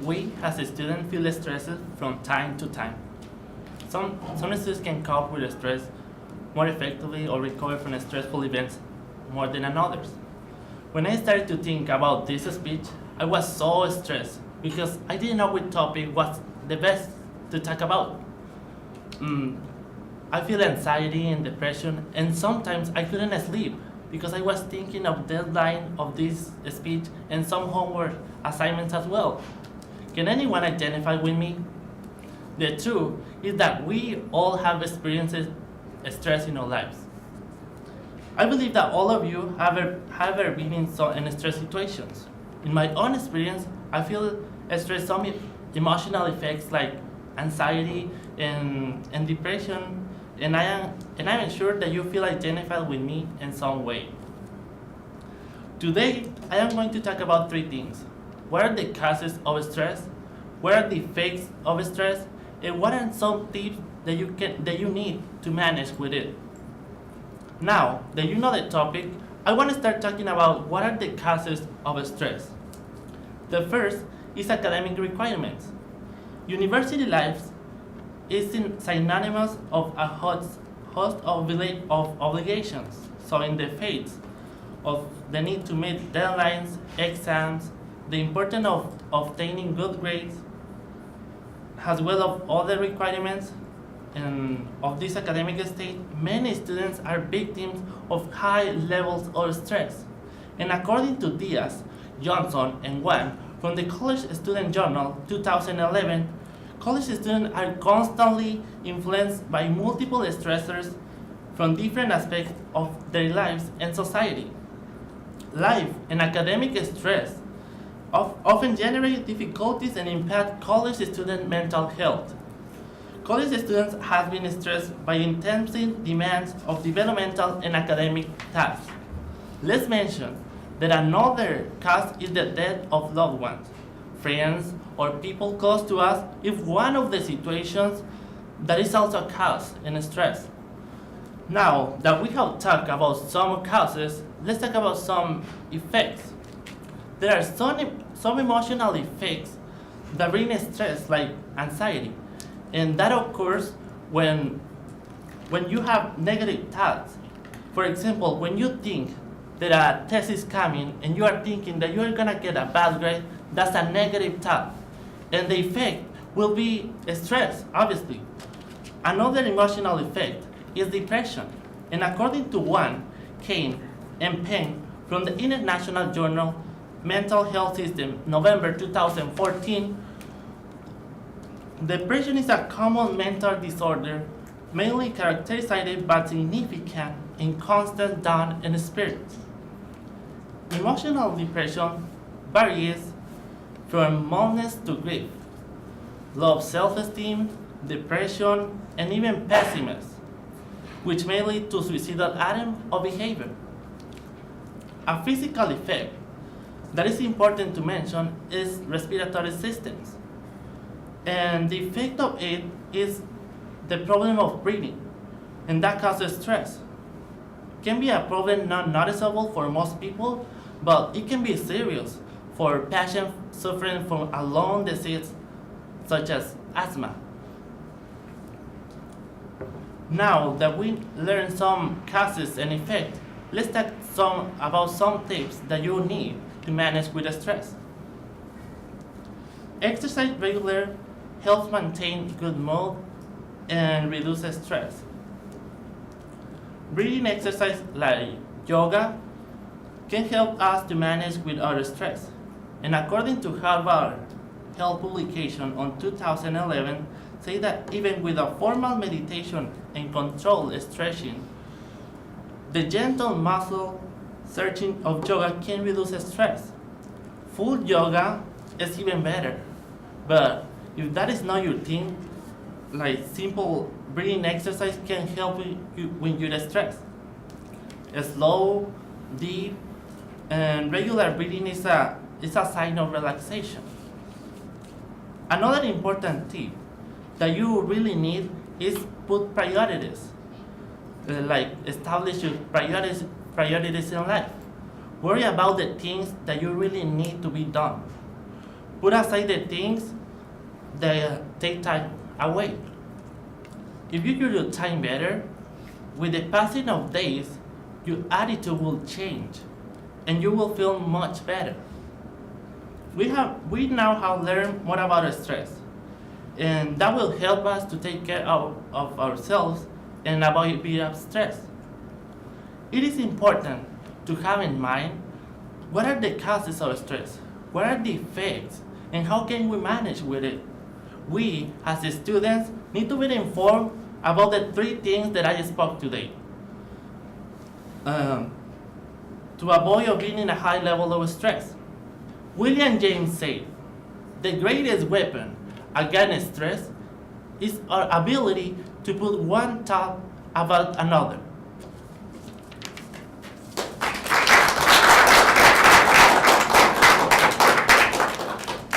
We, as a student, feel stressed from time to time. Some students can cope with stress more effectively or recover from stressful events more than others. When I started to think about this speech, I was so stressed because I didn't know which topic was the best to talk about. Mm, I feel anxiety and depression, and sometimes I couldn't sleep because I was thinking of deadline of this speech and some homework assignments as well. Can anyone identify with me? The truth is that we all have experienced stress in our lives. I believe that all of you have ever been in stress situations. In my own experience, I feel stress some emotional effects like anxiety and depression, and I am sure that you feel identified with me in some way. Today, I am going to talk about three things. What are the causes of stress? What are the effects of stress? And what are some tips that you need to manage with it? Now that you know the topic, I want to start talking about what are the causes of stress. The first is academic requirements. University life is synonymous of a host of obligations. So in the face of the need to meet deadlines, exams, the importance of obtaining good grades, as well as other requirements of this academic state, many students are victims of high levels of stress. And according to Diaz, Johnson, and Wan from the College Student Journal 2011, college students are constantly influenced by multiple stressors from different aspects of their lives and society. Life and academic stress often generate difficulties and impact college student mental health. College students have been stressed by intensive demands of developmental and academic tasks. Let's mention that another cause is the death of loved ones, friends, or people close to us if one of the situations that is also a cause in stress. Now that we have talked about some causes, let's talk about some effects. There are some emotional effects that bring stress like anxiety, and that occurs when you have negative thoughts. For example, when you think that a test is coming and you are thinking that you are gonna get a bad grade, that's a negative thought. And the effect will be stress, obviously. Another emotional effect is depression. And according to Wan, Kane, and Peng from the International Journal Mental Health System, November 2014, depression is a common mental disorder mainly characterized by significant and constant down in spirits. Emotional depression varies from madness to grief, low self-esteem, depression, and even pessimism, which may lead to suicidal attempts or behavior. A physical effect that is important to mention is respiratory systems. And the effect of it is the problem of breathing, and that causes stress. Can be a problem not noticeable for most people, but it can be serious for patients suffering from a lung disease such as asthma. Now that we learned some causes and effects, let's talk about some tips that you need to manage with stress. Exercise regularly helps maintain good mood and reduce stress. Breathing exercise like yoga can help us to manage with our stress. And according to Harvard Health publication on 2011, say that even with a formal meditation and controlled stretching, the gentle muscle searching of yoga can reduce stress. Full yoga is even better. But if that is not your thing, like simple breathing exercise can help you when you're stressed. Slow, deep, and regular breathing is a sign of relaxation. Another important tip that you really need is put priorities. Like establish your priorities in life. Worry about the things that you really need to be done. Put aside the things that take time away. If you use your time better, with the passing of days, your attitude will change and you will feel much better. We now have learned more about stress, and that will help us to take care of ourselves and avoid being stressed. It is important to have in mind what are the causes of stress, what are the effects, and how can we manage with it. We, as students, need to be informed about the three things that I spoke today. To avoid being in a high level of stress. William James said, the greatest weapon against stress is our ability to put one thought about another.